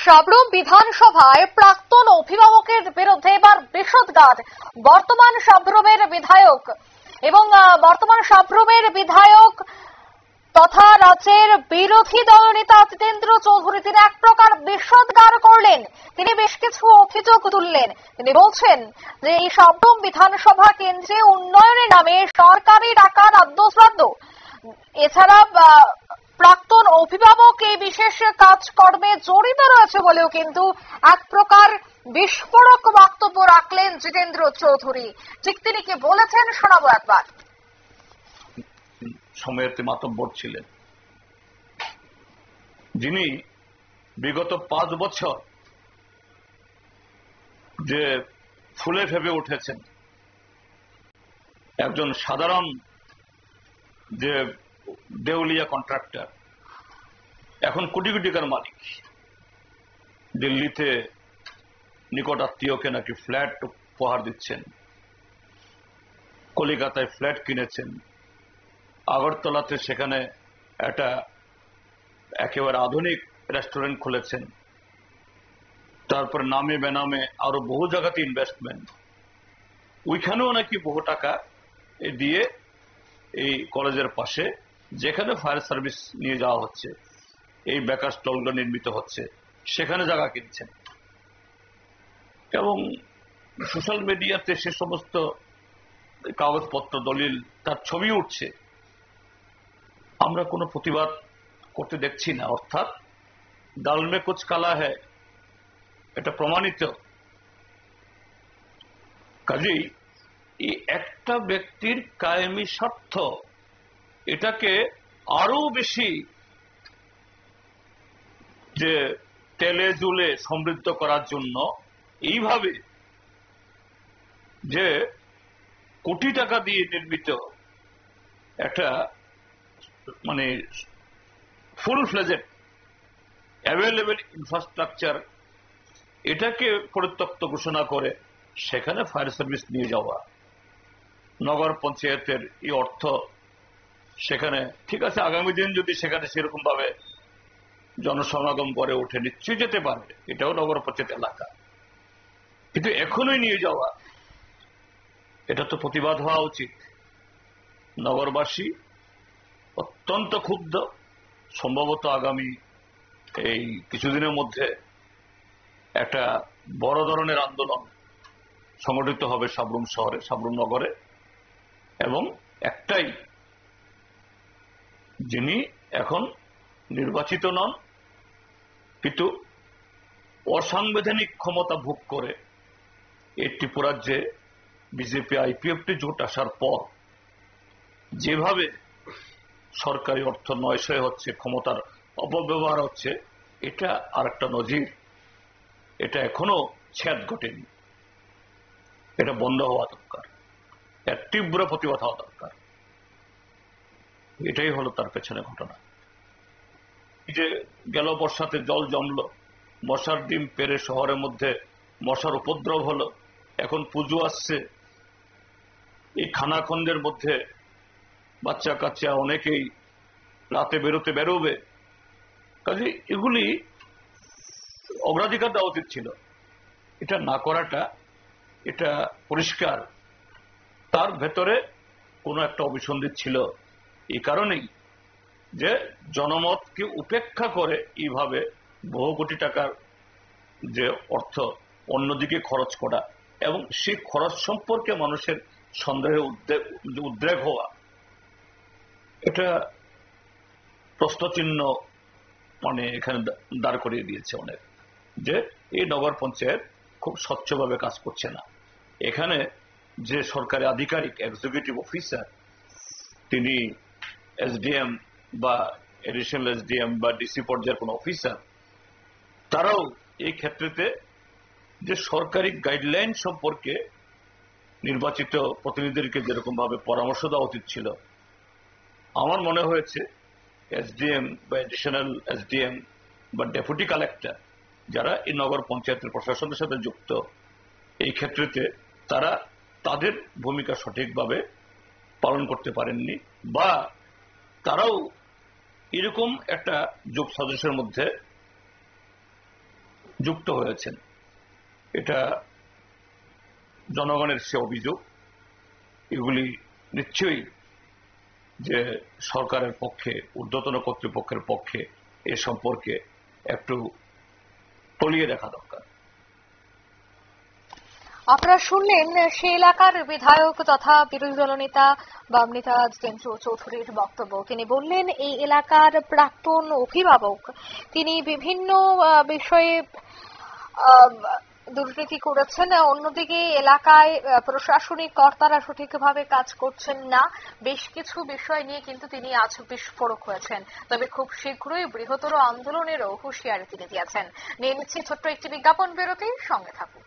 সাবরুম বিধানসভায় প্রাক্তন অভিভাবকের বিরুদ্ধে এবার বিষোদগার বর্তমান সাবরুমের বিধায়ক তথা রাজ্যের বিরোধী দলনেতা জিতেন্দ্র চৌধুরী। তিনি এক প্রকার বিষোদগার করলেন। তিনি বেশ কিছু অভিযোগ তুললেন। তিনি বলছেন যে এই সাবরুম বিধানসভা কেন্দ্রে উন্নয়নের নামে সরকারি টাকা রাজ্য এছাড়া প্রাক্তন অভিভাবক এই বিশেষ কাজকর্মে জড়িত রয়েছে বলেও কিন্তু এক প্রকার বিস্ফোরক বক্তব্য রাখলেন জিতেন্দ্র চৌধুরী। ঠিক তিনি কি বলেছেন শোনাবো একবার। সময়েতে মাতব্বর ছিলেন, যিনি বিগত 5 বছর যে ফুলে ফেপে উঠেছেন, একজন সাধারণ যে দেউলিয়া কন্ট্রাক্টর এখন কোটি কোটি টাকার মালিক। দিল্লিতে নিকট আত্মীয়কে নাকি ফ্ল্যাট উপহার দিচ্ছেন, কলিকাতায় ফ্ল্যাট কিনেছেন, আগরতলাতে সেখানে একটা একেবারে আধুনিক রেস্টুরেন্ট খুলেছেন, তারপর নামে বেনামে আরো বহু জায়গাতে ইনভেস্টমেন্ট, ওইখানেও নাকি বহু টাকা দিয়ে এই কলেজের পাশে যেখানে ফায়ার সার্ভিস নিয়ে যাওয়া হচ্ছে, এই বেকার স্টলগুলো নির্মিত হচ্ছে, সেখানে জায়গা কিনছেন। এবং সোশ্যাল মিডিয়াতে সে সমস্ত কাগজপত্র দলিল তার ছবি উঠছে, আমরা কোনো প্রতিবাদ করতে দেখছি না। অর্থাৎ দাল মে কুছ কালা হ্যায়, এটা প্রমাণিত। কাজেই এই একটা ব্যক্তির কায়েমি স্বার্থ এটাকে আরো বেশি যে তেলে জুলে সমৃদ্ধ করার জন্য এইভাবে যে কোটি টাকা দিয়ে নির্মিত একটা মানে ফুল ফ্লেজেড অ্যাভেলেবল ইনফ্রাস্ট্রাকচার, এটাকে পরিত্যক্ত ঘোষণা করে সেখানে ফায়ার সার্ভিস নিয়ে যাওয়া, নগর পঞ্চায়েতের এই অর্থ সেখানে, ঠিক আছে আগামী দিন যদি সেখানে সেরকম ভাবে জনসমাগম করে ওঠে নিশ্চয়ই যেতে পারে, এটাও নগর পঞ্চায়েত এলাকা, কিন্তু এখনই নিয়ে যাওয়া, এটা তো প্রতিবাদ হওয়া উচিত। নগরবাসী অত্যন্ত ক্ষুব্ধ। সম্ভবত আগামী এই কিছুদিনের মধ্যে একটা বড় ধরনের আন্দোলন সংগঠিত হবে সাবরুম শহরে, সাবরুম নগরে। এবং একটাই, যিনি এখন নির্বাচিত নন কিন্তু অসাংবিধানিক ক্ষমতা ভোগ করে এই ত্রিপুরাজ্যে বিজেপি আইপিএফটি জোট আসার পর যেভাবে সরকারি অর্থ নয়শয় হচ্ছে, ক্ষমতার অপব্যবহার হচ্ছে, এটা আর একটা নজির। এটা এখনো ছেদ ঘটেনি, এটা বন্ধ হওয়া দরকার, এর তীব্র প্রতিবাদ হওয়া দরকার। এটাই হলো তার পেছনে ঘটনা। যে গেল বর্ষাতে জল জমলো, মশার ডিম পেরে শহরের মধ্যে মশার উপদ্রব হলো, এখন পুজো আসছে, এই খানাখন্দের মধ্যে বাচ্চা কাচ্চা অনেকেই রাতে বেরোবে। কাজে এগুলি অগ্রাধিকার দেওয়া উচিত ছিল। এটা না করাটা, এটা পরিষ্কার তার ভেতরে কোনো একটা অভিসন্ধি ছিল। এই কারণেই যে জনমতকে উপেক্ষা করে এইভাবে বহু কোটি টাকার যে অর্থ অন্যদিকে খরচ করা এবং সেই খরচ সম্পর্কে মানুষের সন্দেহে উদ্রেক হওয়া, এটা প্রশ্নচিহ্ন মানে এখানে দাঁড় করিয়ে দিয়েছে অনেক, যে এই নগর পঞ্চায়েত খুব স্বচ্ছভাবে কাজ করছে না। এখানে যে সরকারি আধিকারিক এক্সিকিউটিভ অফিসার, তিনি এসডিএম বা এডিশনাল এসডিএম বা ডিসি পর্যায়ের কোন অফিসার, তারাও এই ক্ষেত্রেতে যে সরকারি গাইডলাইন সম্পর্কে নির্বাচিত প্রতিনিধিদেরকে যেরকম ভাবে পরামর্শ দেওয়া উচিত ছিল, আমার মনে হয়েছে এসডিএম বা এডিশনাল এসডিএম বা ডেপুটি কালেক্টর যারা এই নগর পঞ্চায়েতের প্রশাসনের সাথে যুক্ত, এই ক্ষেত্রেতে তারা তাদের ভূমিকা সঠিকভাবে পালন করতে পারেননি, বা তারাও এরকম একটা যোগ সদস্যের মধ্যে যুক্ত হয়েছেন। এটা জনগণের সে অভিযোগ, এগুলি নিশ্চয়ই যে সরকারের পক্ষে, ঊর্ধ্বতন কর্তৃপক্ষের পক্ষে এ সম্পর্কে একটু তলিয়ে দেখা দরকার। আপনারা শুনলেন সে এলাকার বিধায়ক তথা বিরোধী দলনেতা বাম নেতা জিতেন্দ্র চৌধুরীর বক্তব্য। তিনি বললেন এই এলাকার প্রাক্তন অভিভাবক, তিনি বিভিন্ন বিষয়ে দুর্নীতি করেছেন, অন্যদিকে এলাকায় প্রশাসনিক কর্তারা সঠিকভাবে কাজ করছেন না, বেশ কিছু বিষয় নিয়ে কিন্তু তিনি আজ বিস্ফোরক হয়েছেন। তবে খুব শীঘ্রই বৃহত্তর আন্দোলনেরও হুঁশিয়ারি তিনি দিয়েছেন। নিয়ে নিচ্ছি ছোট্ট একটি বিজ্ঞাপন বিরতি, সঙ্গে থাকুন।